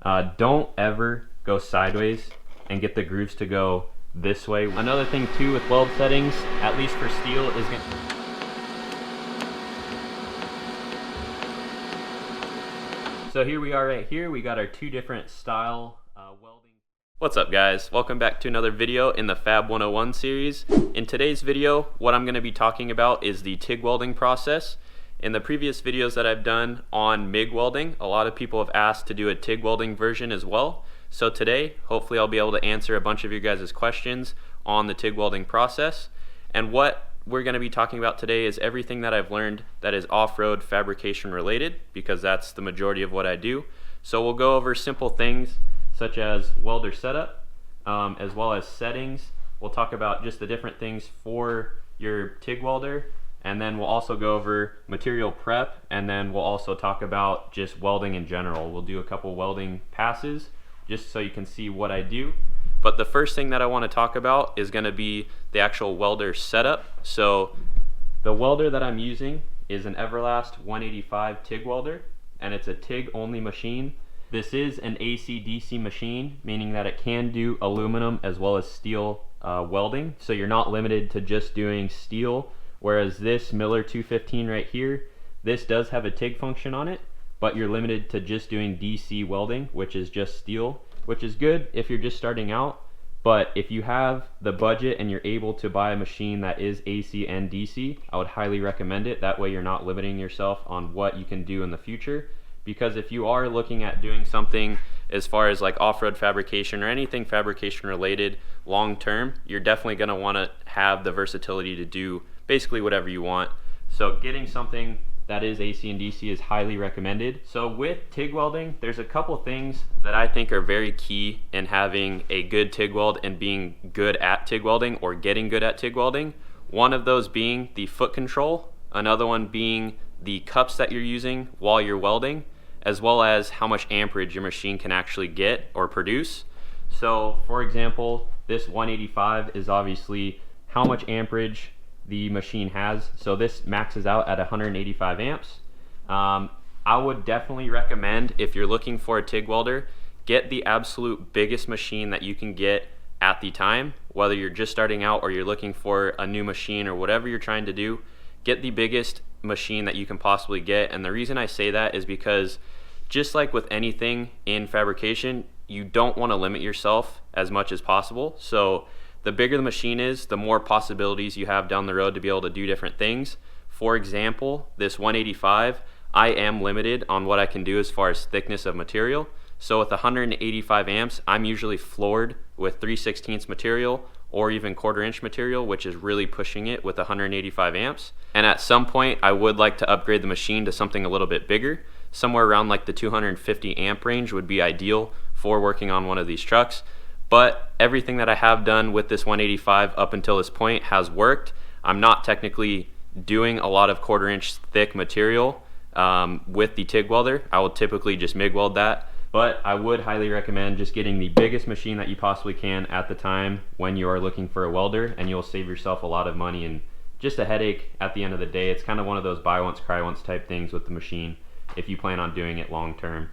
Don't ever go sideways and get the grooves to go this way. Another thing too with weld settings, at least for steel, is going to... So here we are right here. We got our two different style welding. What's up guys? Welcome back to another video in the FAB 101 series. In today's video, what I'm going to be talking about is the TIG welding process. In the previous videos that I've done on MIG welding, a lot of people have asked to do a TIG welding version as well. So today, hopefully I'll be able to answer a bunch of you guys' questions on the TIG welding process. And what we're going to be talking about today is everything that I've learned that is off-road fabrication related, because that's the majority of what I do. So we'll go over simple things such as welder setup, as well as settings. We'll talk about just the different things for your TIG welder, and then we'll also go over material prep, and then we'll also talk about just welding in general. We'll do a couple welding passes just so you can see what I do. But the first thing that I want to talk about is going to be the actual welder setup. So the welder that I'm using is an Everlast 185 TIG welder, and it's a TIG only machine. This is an AC/DC machine, meaning that it can do aluminum as well as steel welding. So you're not limited to just doing steel, whereas this Miller 215 right here, this does have a TIG function on it, but you're limited to just doing DC welding, which is just steel, which is good if you're just starting out. But if you have the budget and you're able to buy a machine that is AC and DC, I would highly recommend it. That way you're not limiting yourself on what you can do in the future. Because if you are looking at doing something as far as like off-road fabrication or anything fabrication related long term, you're definitely going to want to have the versatility to do basically whatever you want. So getting something that is AC and DC is highly recommended. So with TIG welding, there's a couple things that I think are very key in having a good TIG weld and being good at TIG welding or getting good at TIG welding. One of those being the foot control, another one being the cups that you're using while you're welding, as well as how much amperage your machine can actually get or produce. So for example, this 185 is obviously how much amperage the machine has. So this maxes out at 185 amps. I would definitely recommend, if you're looking for a TIG welder, get the absolute biggest machine that you can get at the time. Whether you're just starting out or you're looking for a new machine or whatever you're trying to do, get the biggest machine that you can possibly get. And the reason I say that is because just like with anything in fabrication, you don't want to limit yourself as much as possible. So the bigger the machine is, the more possibilities you have down the road to be able to do different things. For example, this 185, I am limited on what I can do as far as thickness of material. So with 185 amps, I'm usually floored with 3/16 material or even 1/4 inch material, which is really pushing it with 185 amps. And at some point, I would like to upgrade the machine to something a little bit bigger. Somewhere around like the 250 amp range would be ideal for working on one of these trucks. But everything that I have done with this 185 up until this point has worked. I'm not technically doing a lot of 1/4 inch thick material with the TIG welder. I will typically just MIG weld that. But I would highly recommend just getting the biggest machine that you possibly can at the time when you are looking for a welder, and you'll save yourself a lot of money and just a headache at the end of the day. It's kind of one of those buy once, cry once type things with the machine if you plan on doing it long term.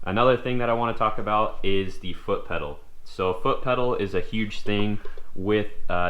Another thing that I want to talk about is the foot pedal. So foot pedal is a huge thing with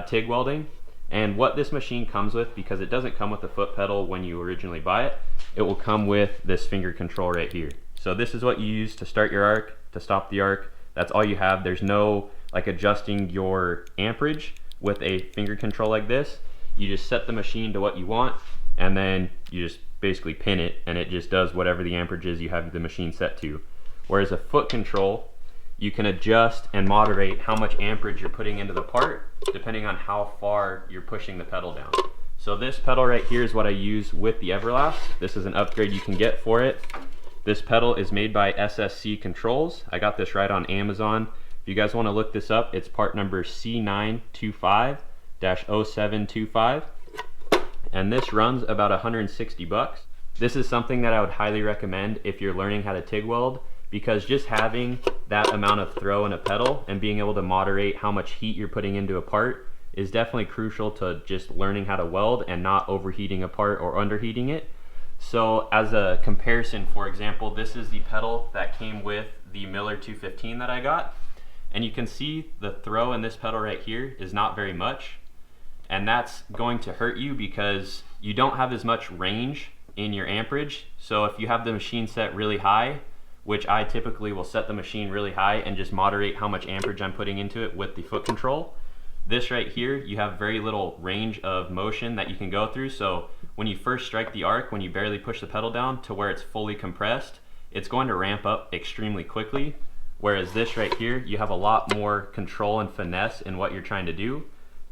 TIG welding, and what this machine comes with, because it doesn't come with the foot pedal when you originally buy it, it will come with this finger control right here. So this is what you use to start your arc, to stop the arc. That's all you have. There's no like adjusting your amperage with a finger control like this. You just set the machine to what you want, and then you just basically pin it, and it just does whatever the amperage is you have the machine set to. Whereas a foot control, you can adjust and moderate how much amperage you're putting into the part depending on how far you're pushing the pedal down. So this pedal right here is what I use with the Everlast. This is an upgrade you can get for it. This pedal is made by SSC Controls. I got this right on Amazon. If you guys want to look this up, it's part number C925-0725. And this runs about 160 bucks. This is something that I would highly recommend if you're learning how to TIG weld, because just having that amount of throw in a pedal and being able to moderate how much heat you're putting into a part is definitely crucial to just learning how to weld and not overheating a part or underheating it. So as a comparison, for example, this is the pedal that came with the Miller 215 that I got. And you can see the throw in this pedal right here is not very much. And that's going to hurt you because you don't have as much range in your amperage. So if you have the machine set really high, which I typically will set the machine really high and just moderate how much amperage I'm putting into it with the foot control. This right here, you have very little range of motion that you can go through. So when you first strike the arc, when you barely push the pedal down to where it's fully compressed, it's going to ramp up extremely quickly. Whereas this right here, you have a lot more control and finesse in what you're trying to do.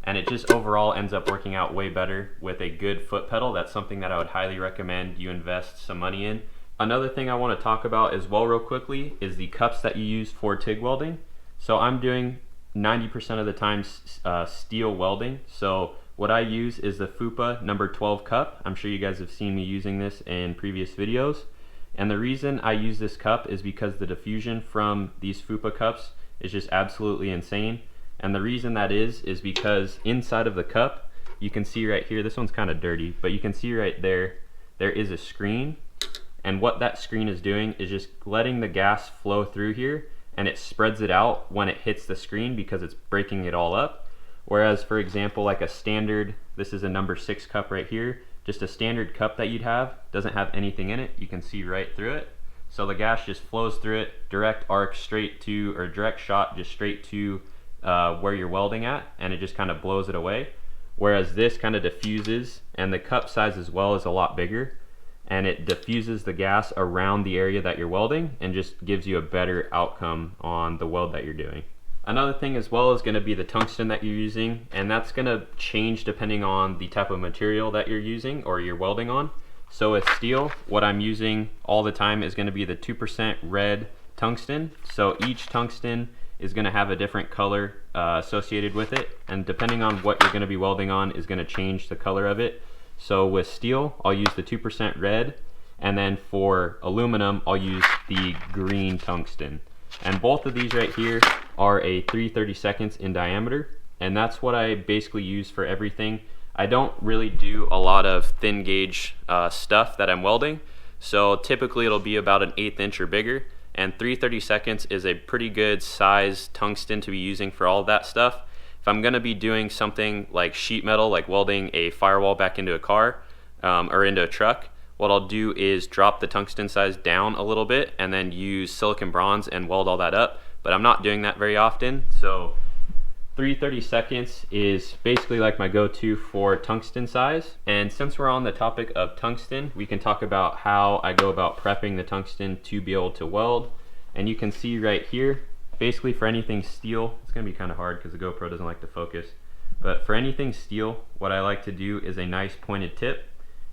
And it just overall ends up working out way better with a good foot pedal. That's something that I would highly recommend you invest some money in. Another thing I want to talk about as well real quickly is the cups that you use for TIG welding. So I'm doing 90% of the time steel welding. So what I use is the FUPA number 12 cup. I'm sure you guys have seen me using this in previous videos. And the reason I use this cup is because the diffusion from these FUPA cups is just absolutely insane. And the reason that is because inside of the cup, you can see right here, this one's kind of dirty, but you can see right there, there is a screen. And what that screen is doing is just letting the gas flow through here, and it spreads it out when it hits the screen because it's breaking it all up. Whereas, for example, like a standard, this is a number 6 cup right here, just a standard cup that you'd have, doesn't have anything in it. You can see right through it. So the gas just flows through it, direct arc straight to, or direct shot just straight to where you're welding at, and it just kind of blows it away. Whereas this kind of diffuses, and the cup size as well is a lot bigger, and it diffuses the gas around the area that you're welding and just gives you a better outcome on the weld that you're doing. Another thing as well is going to be the tungsten that you're using, and that's going to change depending on the type of material that you're using or you're welding on. So with steel, what I'm using all the time is going to be the 2% red tungsten. So each tungsten is going to have a different color associated with it, and depending on what you're going to be welding on is going to change the color of it. So with steel, I'll use the 2% red, and then for aluminum, I'll use the green tungsten. And both of these right here are a 3/32 in diameter, and that's what I basically use for everything. I don't really do a lot of thin gauge stuff that I'm welding, so typically it'll be about an 1/8 inch or bigger, and 3/32 is a pretty good size tungsten to be using for all of that stuff. If I'm going to be doing something like sheet metal, like welding a firewall back into a car or into a truck, what I'll do is drop the tungsten size down a little bit and then use silicon bronze and weld all that up. But I'm not doing that very often, so 3/32 is basically like my go-to for tungsten size. And since we're on the topic of tungsten, we can talk about how I go about prepping the tungsten to be able to weld. And you can see right here, basically for anything steel, it's going to be kind of hard because the GoPro doesn't like to focus, but for anything steel, what I like to do is a nice pointed tip.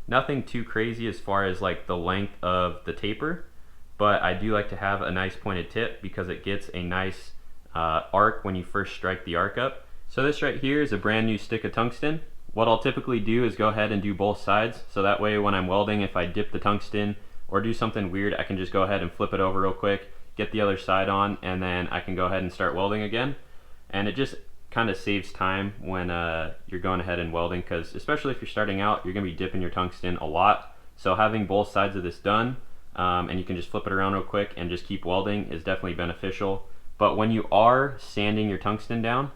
Nothing too crazy as far as like the length of the taper, but I do like to have a nice pointed tip because it gets a nice arc when you first strike the arc up. So this right here is a brand new stick of tungsten. What I'll typically do is go ahead and do both sides, so that way when I'm welding, if I dip the tungsten or do something weird, I can just go ahead and flip it over real quick, get the other side on, and then I can go ahead and start welding again. And it just kind of saves time when you're going ahead and welding, because especially if you're starting out, you're going to be dipping your tungsten a lot. So having both sides of this done, and you can just flip it around real quick and just keep welding, is definitely beneficial. But when you are sanding your tungsten down,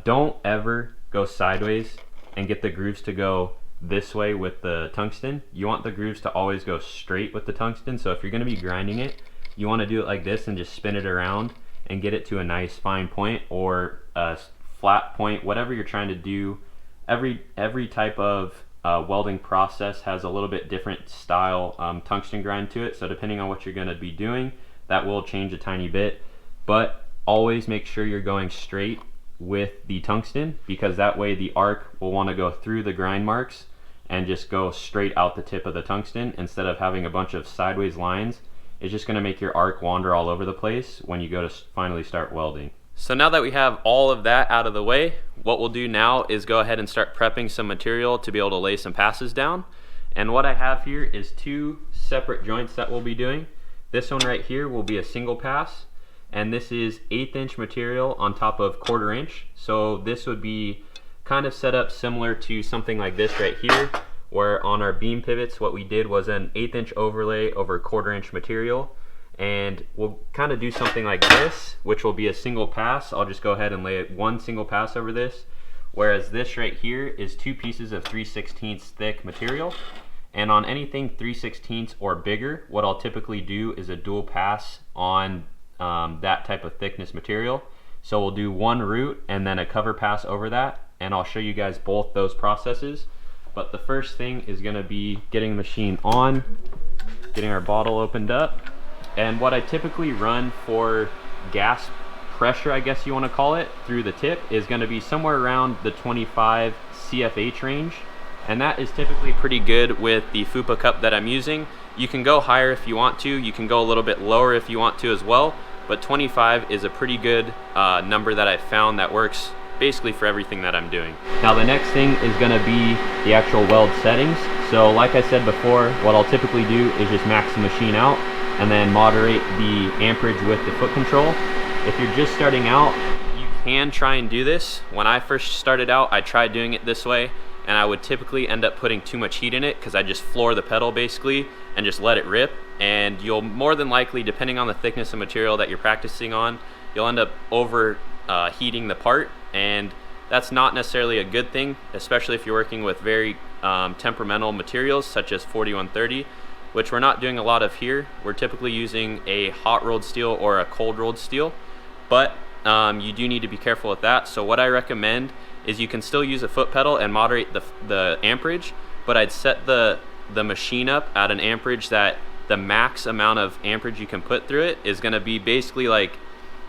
don't ever go sideways and get the grooves to go this way with the tungsten. You want the grooves to always go straight with the tungsten. So if you're going to be grinding it, you want to do it like this and just spin it around and get it to a nice fine point or a flat point, whatever you're trying to do. Every type of welding process has a little bit different style tungsten grind to it. So depending on what you're going to be doing, that will change a tiny bit. But always make sure you're going straight with the tungsten, because that way the arc will want to go through the grind marks and just go straight out the tip of the tungsten instead of having a bunch of sideways lines. It's just going to make your arc wander all over the place when you go to finally start welding. So now that we have all of that out of the way, what we'll do now is go ahead and start prepping some material to be able to lay some passes down. And what I have here is two separate joints that we'll be doing. This one right here will be a single pass, and this is 1/8 inch material on top of 1/4 inch. So this would be kind of set up similar to something like this right here, where on our beam pivots what we did was an 1/8 inch overlay over 1/4 inch material, And we'll kind of do something like this, which will be a single pass. I'll just go ahead and lay one single pass over this, whereas this right here is 2 pieces of 3/16 thick material. And on anything 3/16 or bigger, what I'll typically do is a dual pass on that type of thickness material. So we'll do one root and then a cover pass over that, and I'll show you guys both those processes. But the first thing is going to be getting the machine on, getting our bottle opened up. And what I typically run for gas pressure, I guess you want to call it, through the tip is going to be somewhere around the 25 CFH range. And that is typically pretty good with the FUPA cup that I'm using. You can go higher if you want to. You can go a little bit lower if you want to as well. But 25 is a pretty good number that I've found that works basically for everything that I'm doing. Now the next thing is going to be the actual weld settings. So like I said before, what I'll typically do is just max the machine out and then moderate the amperage with the foot control. If you're just starting out, you can try and do this. When I first started out, I tried doing it this way, and I would typically end up putting too much heat in it because I just floor the pedal basically and just let it rip. And you'll more than likely, depending on the thickness of material that you're practicing on, you'll end up overheating the part, and that's not necessarily a good thing, especially if you're working with very temperamental materials such as 4130, which we're not doing a lot of here. We're typically using a hot rolled steel or a cold rolled steel, but you do need to be careful with that. So what I recommend is you can still use a foot pedal and moderate the amperage, but I'd set the machine up at an amperage that the max amount of amperage you can put through it is going to be basically like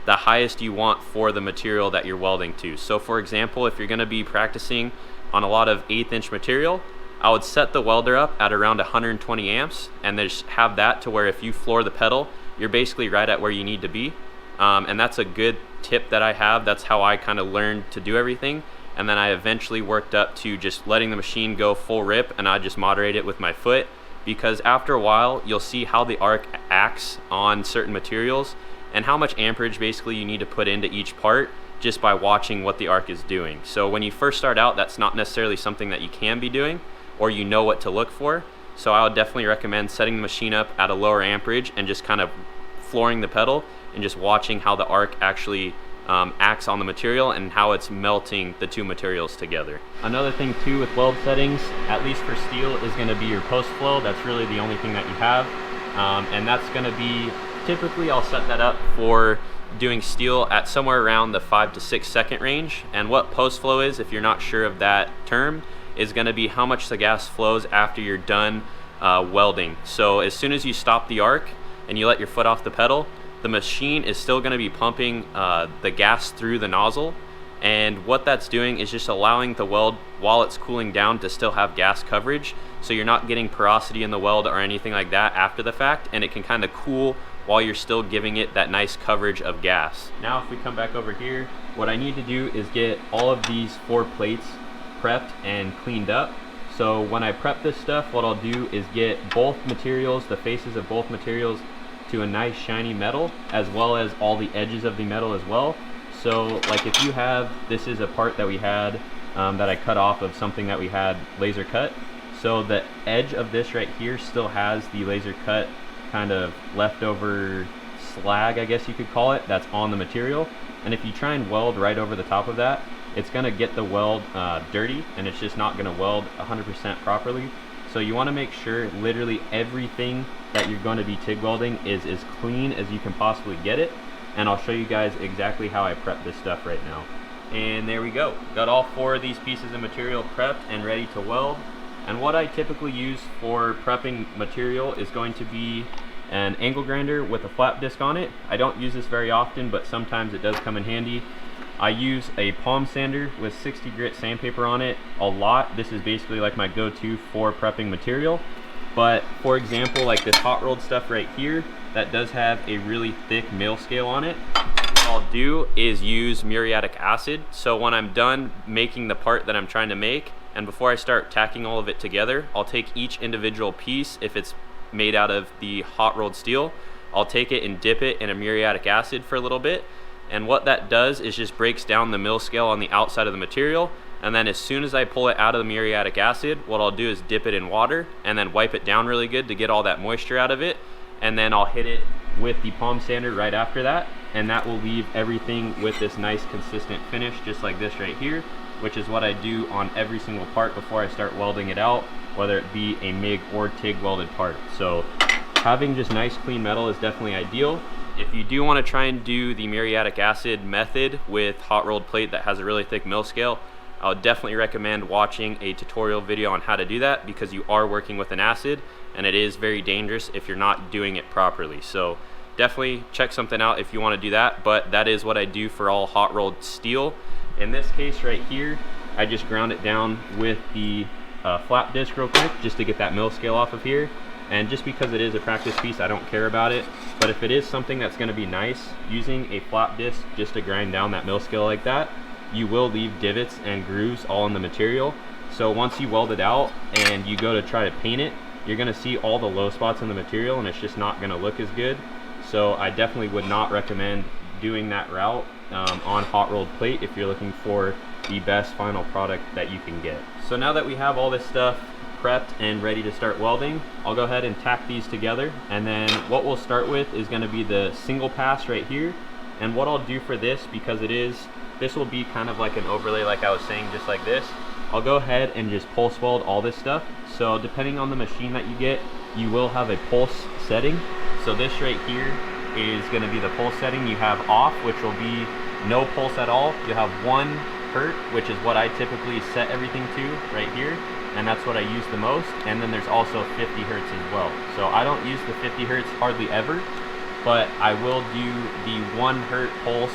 the highest you want for the material that you're welding to. So for example, if you're going to be practicing on a lot of 1/8 inch material, I would set the welder up at around 120 amps and just have that to where if you floor the pedal, you're basically right at where you need to be. And that's a good tip that I have. That's how I kind of learned to do everything. And then I eventually worked up to just letting the machine go full rip, and I just moderate it with my foot, because after a while you'll see how the arc acts on certain materials and how much amperage basically you need to put into each part just by watching what the arc is doing. So when you first start out, that's not necessarily something that you can be doing or you know what to look for. So I would definitely recommend setting the machine up at a lower amperage and just kind of flooring the pedal and just watching how the arc actually acts on the material and how it's melting the two materials together. Another thing too with weld settings, at least for steel, is going to be your post flow. That's really the only thing that you have, and that's going to be, typically I'll set that up for doing steel at somewhere around the 5 to 6 second range. And what post flow is, if you're not sure of that term, is going to be how much the gas flows after you're done welding. So as soon as you stop the arc and you let your foot off the pedal, the machine is still going to be pumping the gas through the nozzle, and what that's doing is just allowing the weld, while it's cooling down, to still have gas coverage, so you're not getting porosity in the weld or anything like that after the fact, and it can kind of cool while you're still giving it that nice coverage of gas. Now if we come back over here, what I need to do is get all of these 4 plates prepped and cleaned up. So when I prep this stuff, what I'll do is get both materials, the faces of both materials, to a nice shiny metal, as well as all the edges of the metal as well. So like if you have, this is a part that we had that I cut off of something that we had laser cut. So the edge of this right here still has the laser cut kind of leftover slag, I guess you could call it, that's on the material. And if you try and weld right over the top of that, it's gonna get the weld dirty, and it's just not gonna weld 100% properly. So you want to make sure literally everything that you're going to be TIG welding is as clean as you can possibly get it. And I'll show you guys exactly how I prep this stuff right now. And there we go. Got all 4 of these pieces of material prepped and ready to weld. And what I typically use for prepping material is going to be an angle grinder with a flap disc on it. I don't use this very often, but sometimes it does come in handy. I use a palm sander with 60 grit sandpaper on it a lot. This is basically like my go-to for prepping material. But for example, like this hot rolled stuff right here, that does have a really thick mill scale on it. What I'll do is use muriatic acid. So when I'm done making the part that I'm trying to make, and before I start tacking all of it together, I'll take each individual piece, if it's made out of the hot rolled steel, I'll take it and dip it in a muriatic acid for a little bit. And what that does is just breaks down the mill scale on the outside of the material, and then as soon as I pull it out of the muriatic acid, what I'll do is dip it in water and then wipe it down really good to get all that moisture out of it, and then I'll hit it with the palm sander right after that, and that will leave everything with this nice consistent finish, just like this right here, which is what I do on every single part before I start welding it out, whether it be a MIG or TIG welded part. So having just nice clean metal is definitely ideal. If you do want to try and do the muriatic acid method with hot rolled plate that has a really thick mill scale, I would definitely recommend watching a tutorial video on how to do that, because you are working with an acid and it is very dangerous if you're not doing it properly. So definitely check something out if you want to do that, but that is what I do for all hot rolled steel. In this case right here, I just ground it down with the flap disc real quick just to get that mill scale off of here. And just because it is a practice piece, I don't care about it. But if it is something that's going to be nice, using a flap disc just to grind down that mill scale like that, you will leave divots and grooves all in the material. So once you weld it out and you go to try to paint it, you're going to see all the low spots in the material and it's just not going to look as good. So I definitely would not recommend doing that route on hot rolled plate if you're looking for the best final product that you can get. So now that we have all this stuff prepped and ready to start welding, I'll go ahead and tack these together, and then what we'll start with is going to be the single pass right here. And what I'll do for this, because this will be kind of like an overlay like I was saying, just like this, I'll go ahead and just pulse weld all this stuff. So depending on the machine that you get, you will have a pulse setting. So this right here is going to be the pulse setting. You have off, which will be no pulse at all. You'll have 1 hertz, which is what I typically set everything to right here, and that's what I use the most. And then there's also 50 hertz as well. So I don't use the 50 hertz hardly ever, but I will do the 1 hertz pulse,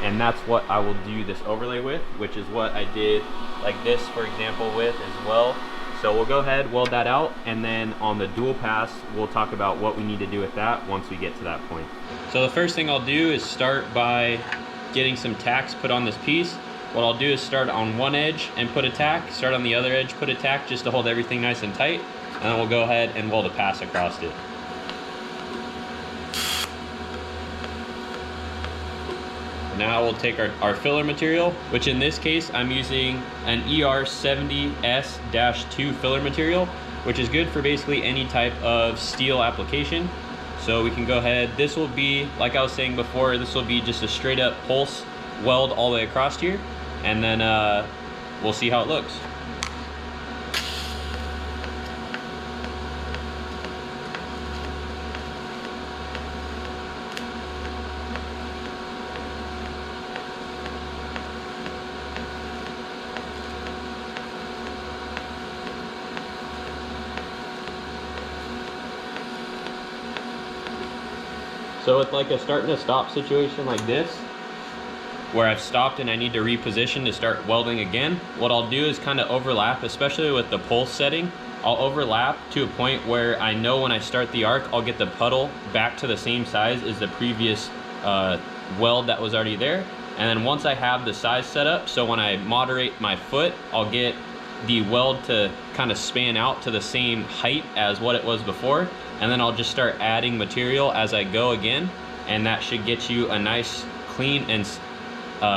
and that's what I will do this overlay with, which is what I did like this, for example, with as well. So we'll go ahead, weld that out, and then on the dual pass, we'll talk about what we need to do with that once we get to that point. So the first thing I'll do is start by getting some tacks put on this piece. What I'll do is start on one edge and put a tack, start on the other edge, put a tack, just to hold everything nice and tight, and then we'll go ahead and weld a pass across it. Now we'll take our filler material, which in this case I'm using an ER70S-2 filler material, which is good for basically any type of steel application. So we can go ahead, this will be, like I was saying before, this will be just a straight up pulse weld all the way across here, and then we'll see how it looks. So it's like a start and a stop situation like this, where I've stopped and I need to reposition to start welding again. What I'll do is kind of overlap, especially with the pulse setting. I'll overlap to a point where I know when I start the arc, I'll get the puddle back to the same size as the previous weld that was already there. And then once I have the size set up, so when I moderate my foot, I'll get the weld to kind of span out to the same height as what it was before. And then I'll just start adding material as I go again, and that should get you a nice, clean, and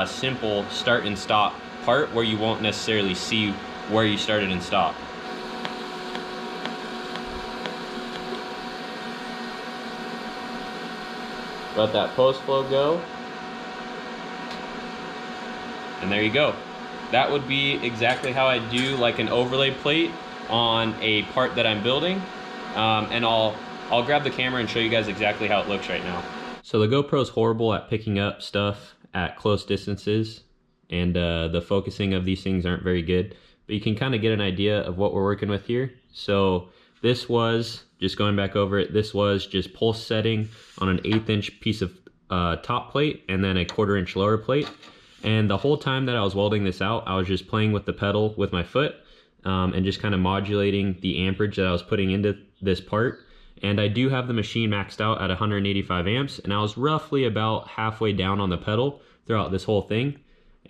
simple start and stop part where you won't necessarily see where you started and stopped. Let that post flow go, and there you go. That would be exactly how I do like an overlay plate on a part that I'm building. And I'll grab the camera and show you guys exactly how it looks right now. So the GoPro's horrible at picking up stuff at close distances, and the focusing of these things aren't very good, but you can kind of get an idea of what we're working with here. So this was, just going back over it, this was just pulse setting on an 1/8 inch piece of top plate and then a 1/4 inch lower plate. And the whole time that I was welding this out, I was just playing with the pedal with my foot, and just kind of modulating the amperage that I was putting into this part. And I do have the machine maxed out at 185 amps, and I was roughly about halfway down on the pedal throughout this whole thing,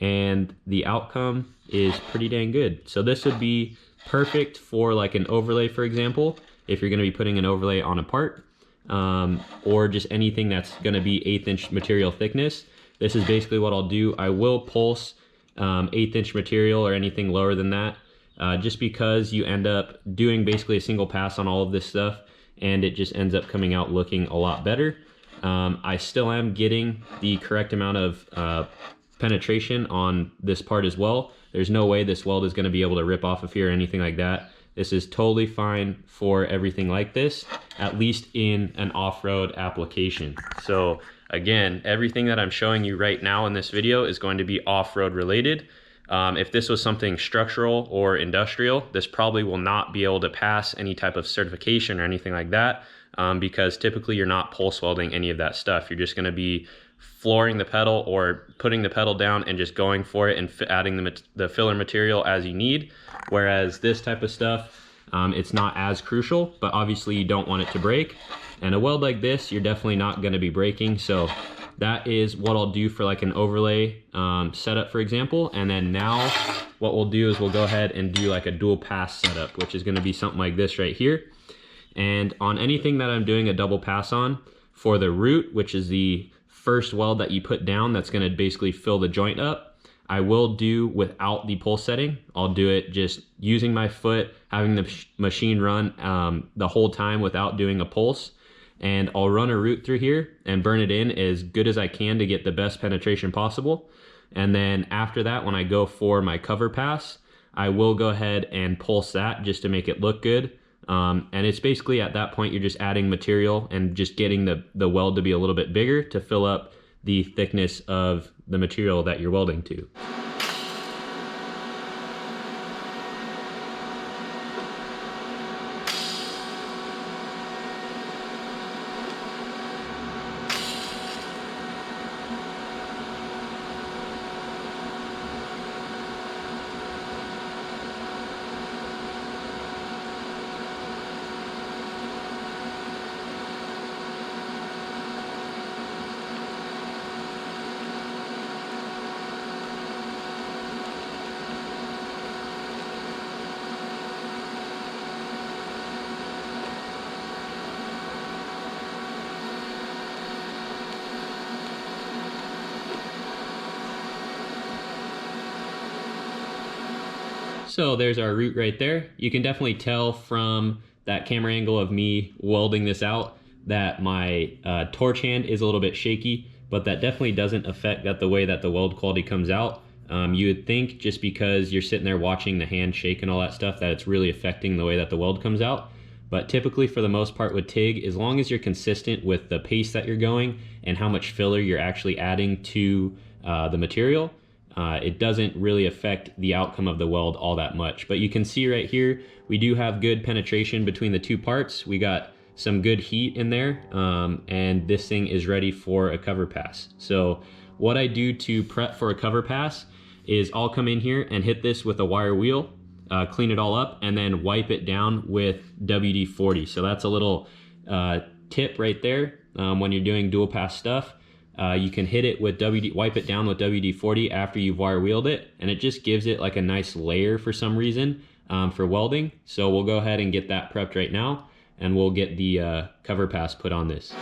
and the outcome is pretty dang good. So this would be perfect for like an overlay, for example, if you're going to be putting an overlay on a part, or just anything that's going to be 1/8 inch material thickness. This is basically what I'll do. I will pulse 1/8 inch material or anything lower than that, just because you end up doing basically a single pass on all of this stuff, and it just ends up coming out looking a lot better. I still am getting the correct amount of penetration on this part as well. There's no way this weld is going to be able to rip off of here or anything like that. This is totally fine for everything like this, at least in an off-road application. So again, everything that I'm showing you right now in this video is going to be off-road related. If this was something structural or industrial, this probably will not be able to pass any type of certification or anything like that, because typically you're not pulse welding any of that stuff. You're just going to be flooring the pedal or putting the pedal down and just going for it and adding the filler material as you need. Whereas this type of stuff, it's not as crucial, but obviously you don't want it to break. And a weld like this, you're definitely not going to be breaking. So that is what I'll do for like an overlay setup, for example. And then now what we'll do is we'll go ahead and do like a dual pass setup, which is going to be something like this right here. And on anything that I'm doing a double pass on, for the root, which is the first weld that you put down that's going to basically fill the joint up, I will do without the pulse setting. I'll do it just using my foot, having the machine run the whole time without doing a pulse. And I'll run a root through here and burn it in as good as I can to get the best penetration possible. And then after that, when I go for my cover pass, I will go ahead and pulse that just to make it look good. And it's basically at that point, you're just adding material and just getting the weld to be a little bit bigger to fill up the thickness of the material that you're welding to. So there's our root right there. You can definitely tell from that camera angle of me welding this out that my torch hand is a little bit shaky, but that definitely doesn't affect the way that the weld quality comes out. You would think just because you're sitting there watching the hand shake and all that stuff that it's really affecting the way that the weld comes out. But typically for the most part with TIG, as long as you're consistent with the pace that you're going and how much filler you're actually adding to the material, it doesn't really affect the outcome of the weld all that much. But you can see right here, we do have good penetration between the two parts. We got some good heat in there, and this thing is ready for a cover pass. So what I do to prep for a cover pass is I'll come in here and hit this with a wire wheel, clean it all up, and then wipe it down with WD-40. So that's a little tip right there. When you're doing dual pass stuff, you can hit it with wipe it down with WD-40 after you've wire wheeled it, and it just gives it like a nice layer for some reason for welding. So we'll go ahead and get that prepped right now, and we'll get the cover pass put on this.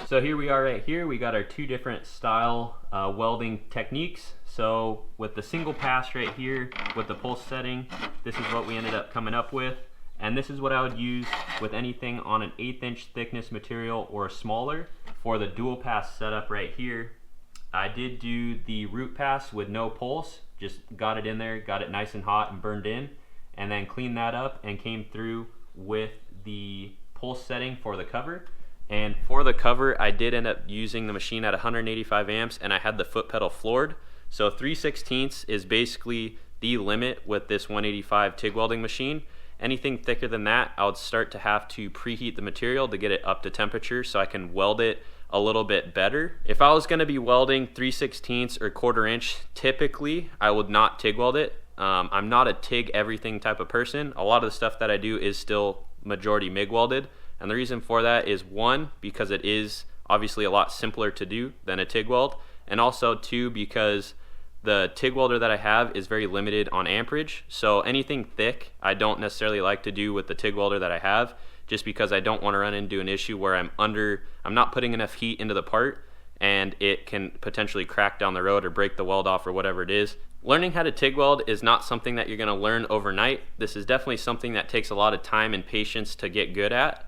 So here we are right here. We got our two different style welding techniques. So with the single pass right here, with the pulse setting, this is what we ended up coming up with. And this is what I would use with anything on an 1/8 inch thickness material or smaller. For the dual pass setup right here, I did do the root pass with no pulse, just got it in there, got it nice and hot and burned in, and then cleaned that up and came through with the pulse setting for the cover. And for the cover, I did end up using the machine at 185 amps, and I had the foot pedal floored. So 3/16 is basically the limit with this 185 TIG welding machine. Anything thicker than that, I would start to have to preheat the material to get it up to temperature so I can weld it a little bit better. If I was going to be welding 3/16 or 1/4 inch, typically I would not TIG weld it. I'm not a TIG everything type of person. A lot of the stuff that I do is still majority MIG welded, and the reason for that is, one, because it is obviously a lot simpler to do than a TIG weld, and also two, because the TIG welder that I have is very limited on amperage. So anything thick I don't necessarily like to do with the TIG welder that I have, just because I don't want to run into an issue where I'm not putting enough heat into the part and it can potentially crack down the road or break the weld off or whatever it is. Learning how to TIG weld is not something that you're going to learn overnight. This is definitely something that takes a lot of time and patience to get good at.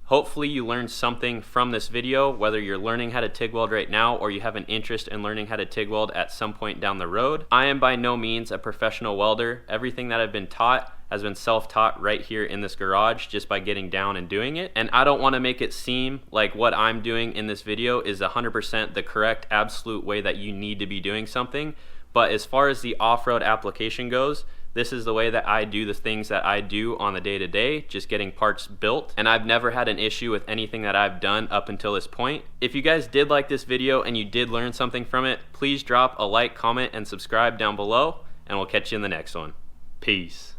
Hopefully you learned something from this video, whether you're learning how to TIG weld right now or you have an interest in learning how to TIG weld at some point down the road. I am by no means a professional welder. Everything that I've been taught has been self-taught right here in this garage, just by getting down and doing it. And I don't want to make it seem like what I'm doing in this video is 100% the correct absolute way that you need to be doing something. But as far as the off-road application goes, this is the way that I do the things that I do on the day-to-day, just getting parts built. And I've never had an issue with anything that I've done up until this point. If you guys did like this video and you did learn something from it, please drop a like, comment, and subscribe down below, and we'll catch you in the next one. Peace.